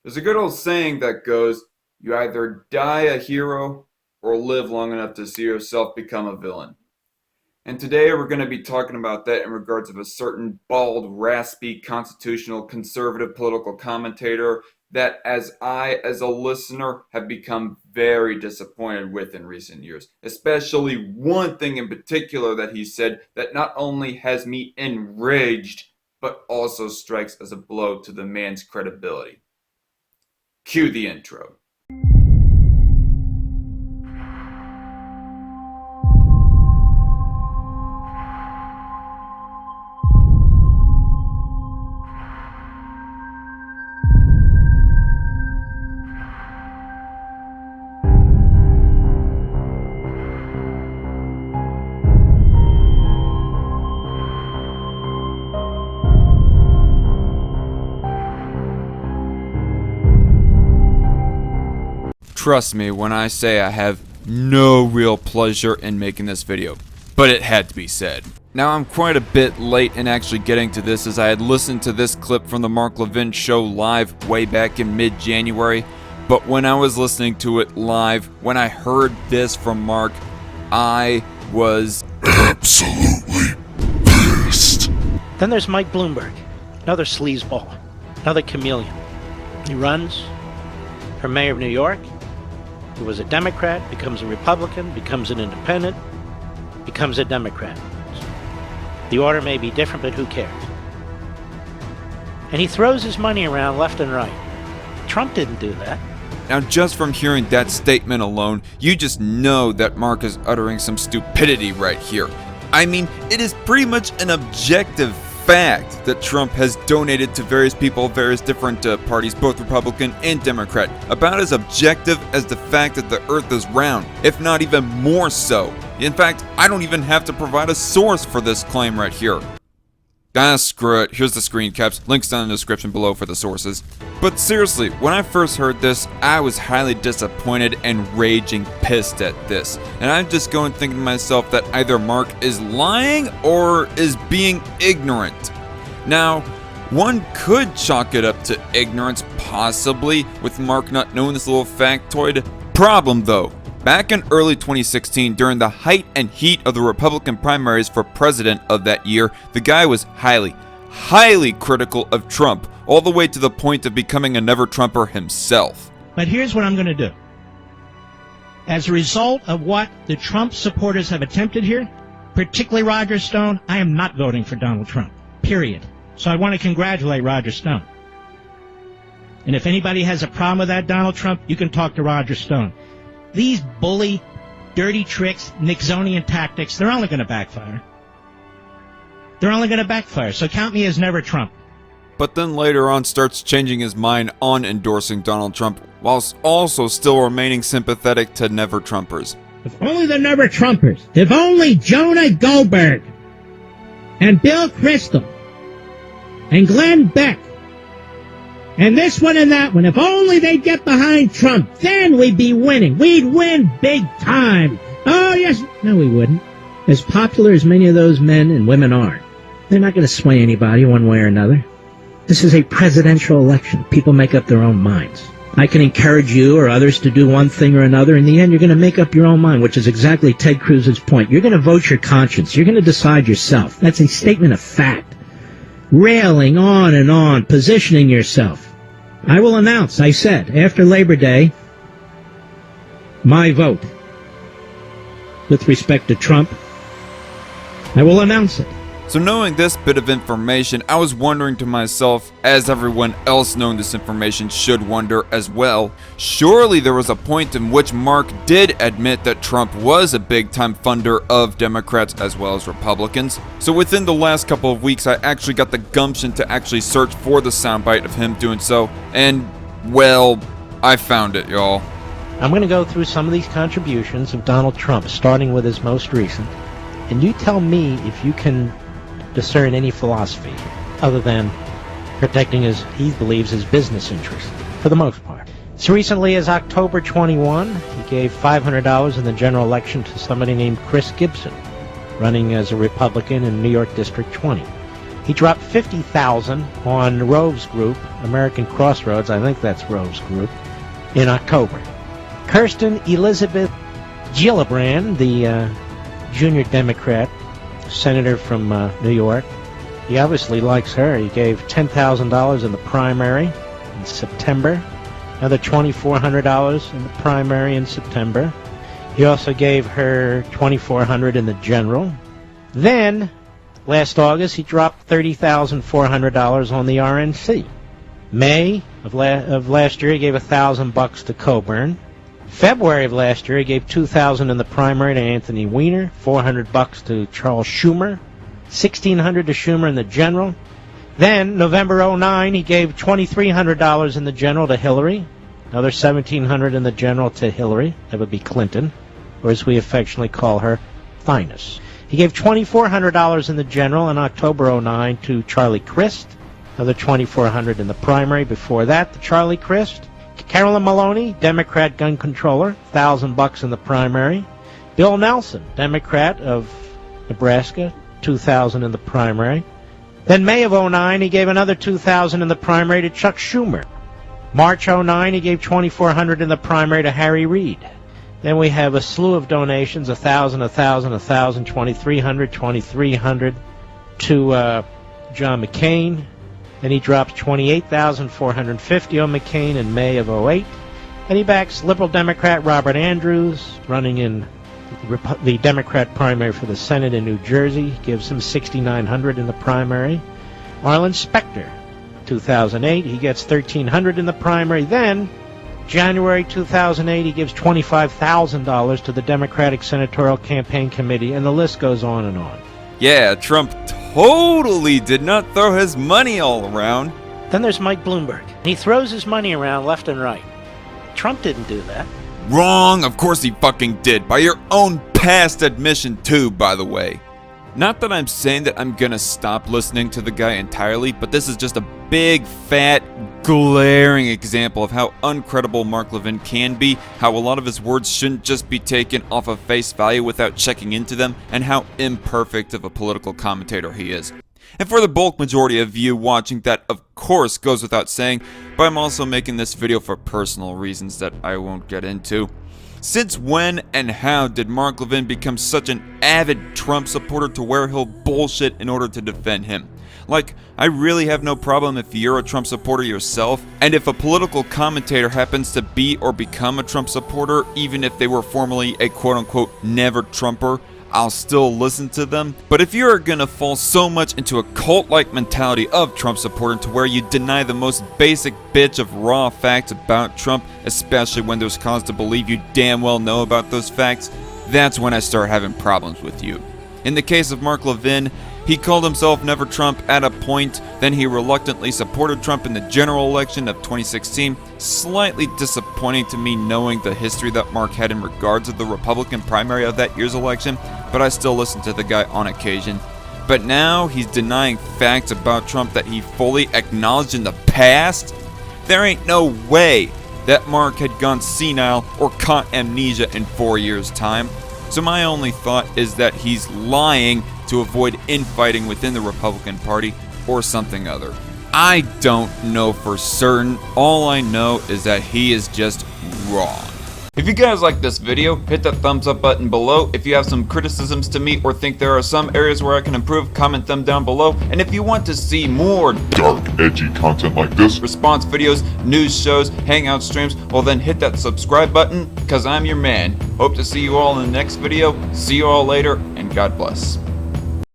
There's a good old saying that goes, you either die a hero or live long enough to see yourself become a villain. And today we're going to be talking about that in regards of a certain bald, raspy, constitutional, conservative political commentator that as a listener, have become very disappointed with in recent years. Especially one thing in particular that he said that not only has me enraged, but also strikes as a blow to the man's credibility. Cue the intro. Trust me when I say I have no real pleasure in making this video, but it had to be said. Now I'm quite a bit late in actually getting to this, as I had listened to this clip from the Mark Levin show live way back in mid-January, but when I was listening to it live, when I heard this from Mark, I was absolutely pissed. Then there's Mike Bloomberg, another sleazeball, another chameleon. He runs for mayor of New York. He was a Democrat, becomes a Republican, becomes an independent, becomes a Democrat. The order may be different, but who cares? And he throws his money around left and right. Trump didn't do that. Now, just from hearing that statement alone, you just know that Mark is uttering some stupidity right here. I mean, it is pretty much an objective fact that Trump has donated to various people, various different parties, both Republican and Democrat. About as objective as the fact that the earth is round, if not even more so. In fact, I don't even have to provide a source for this claim right here. Screw it, here's the screen caps, links down in the description below for the sources. But seriously, when I first heard this, I was highly disappointed and raging pissed at this. And I'm just going thinking to myself that either Mark is lying or is being ignorant. Now, one could chalk it up to ignorance, possibly, with Mark not knowing this little factoid. Problem though, back in early 2016, during the height and heat of the Republican primaries for president of that year, the guy was highly critical of Trump, all the way to the point of becoming a never-Trumper himself. But here's what I'm going to do. As a result of what the Trump supporters have attempted here, particularly Roger Stone, I am not voting for Donald Trump, period. So I want to congratulate Roger Stone. And if anybody has a problem with that, Donald Trump, you can talk to Roger Stone. These bully, dirty tricks, Nixonian tactics, they're only going to backfire. They're only going to backfire, so count me as never Trump. But then later on starts changing his mind on endorsing Donald Trump, whilst also still remaining sympathetic to never-Trumpers. If only the never-Trumpers, if only Jonah Goldberg, and Bill Kristol, and Glenn Beck, and this one and that one, if only they'd get behind Trump, then we'd be winning. We'd win big time. Oh, yes. No, we wouldn't. As popular as many of those men and women are, they're not going to sway anybody one way or another. This is a presidential election. People make up their own minds. I can encourage you or others to do one thing or another. In the end, you're going to make up your own mind, which is exactly Ted Cruz's point. You're going to vote your conscience. You're going to decide yourself. That's a statement of fact. Railing on and on, positioning yourself. I will announce, I said, after Labor Day, my vote with respect to Trump. I will announce it. So knowing this bit of information, I was wondering to myself, as everyone else knowing this information should wonder as well, surely there was a point in which Mark did admit that Trump was a big-time funder of Democrats as well as Republicans. So within the last couple of weeks, I actually got the gumption to actually search for the soundbite of him doing so, and, well, I found it, y'all. I'm going to go through some of these contributions of Donald Trump, starting with his most recent, and you tell me if you can discern any philosophy other than protecting he believes his business interests, for the most part. As recently as October 21, he gave $500 in the general election to somebody named Chris Gibson, running as a Republican in New York District 20. He dropped $50,000 on Rove's group, American Crossroads, I think that's Rove's group, in October. Kirsten Elizabeth Gillibrand, the junior Democrat, senator from New York, he obviously likes her. He gave $10,000 in the primary in September, another $2,400 in the primary in September. He also gave her $2,400 in the general. Then, last August, he dropped $30,400 on the RNC. May of last year, he gave $1,000 to Coburn. February of last year, he gave $2,000 in the primary to Anthony Weiner, $400 to Charles Schumer, $1,600 to Schumer in the general. Then, November 2009, he gave $2,300 in the general to Hillary, another $1,700 in the general to Hillary, that would be Clinton, or as we affectionately call her, Thinus. He gave $2,400 in the general in October 2009 to Charlie Crist, another $2,400 in the primary. Before that, to Charlie Crist. Carolyn Maloney, Democrat gun controller, $1,000 in the primary. Bill Nelson, Democrat of Nebraska, $2,000 in the primary. Then May of 2009, he gave another $2,000 in the primary to Chuck Schumer. March 2009, he gave $2,400 in the primary to Harry Reid. Then we have a slew of donations, $1,000, $1,000, $1,000, $2,300, $2,300 to John McCain. Then he drops $28,450 on McCain in May of 2008. Then he backs liberal Democrat Robert Andrews, running in the Democrat primary for the Senate in New Jersey. He gives him $6,900 in the primary. Arlen Specter, 2008, he gets $1,300 in the primary. Then, January 2008, he gives $25,000 to the Democratic Senatorial Campaign Committee, and the list goes on and on. Yeah, Trump totally did not throw his money all around. Then there's Mike Bloomberg. He throws his money around left and right. Trump didn't do that. Wrong, of course he fucking did, by your own past admission too, by the way. Not that I'm saying that I'm gonna stop listening to the guy entirely, but this is just a big, fat, glaring example of how uncredible Mark Levin can be, how a lot of his words shouldn't just be taken off of face value without checking into them, and how imperfect of a political commentator he is. And for the bulk majority of you watching, that of course goes without saying, but I'm also making this video for personal reasons that I won't get into. Since when and how did Mark Levin become such an avid Trump supporter to where he'll bullshit in order to defend him? Like, I really have no problem if you're a Trump supporter yourself, and if a political commentator happens to be or become a Trump supporter, even if they were formerly a quote-unquote never-Trumper, I'll still listen to them. But if you're gonna fall so much into a cult-like mentality of Trump supporting to where you deny the most basic bitch of raw facts about Trump, especially when there's cause to believe you damn well know about those facts, that's when I start having problems with you. In the case of Mark Levin, he called himself Never Trump at a point, then he reluctantly supported Trump in the general election of 2016, slightly disappointing to me knowing the history that Mark had in regards to the Republican primary of that year's election, but I still listen to the guy on occasion. But now he's denying facts about Trump that he fully acknowledged in the past? There ain't no way that Mark had gone senile or caught amnesia in 4 years' time. So my only thought is that he's lying to avoid infighting within the Republican Party or something other. I don't know for certain. All I know is that he is just wrong. If you guys like this video, hit that thumbs up button below. If you have some criticisms to me or think there are some areas where I can improve, comment them down below. And if you want to see more dark, edgy content like this, response videos, news shows, hangout streams, well then hit that subscribe button, because I'm your man. Hope to see you all in the next video. See you all later, and God bless.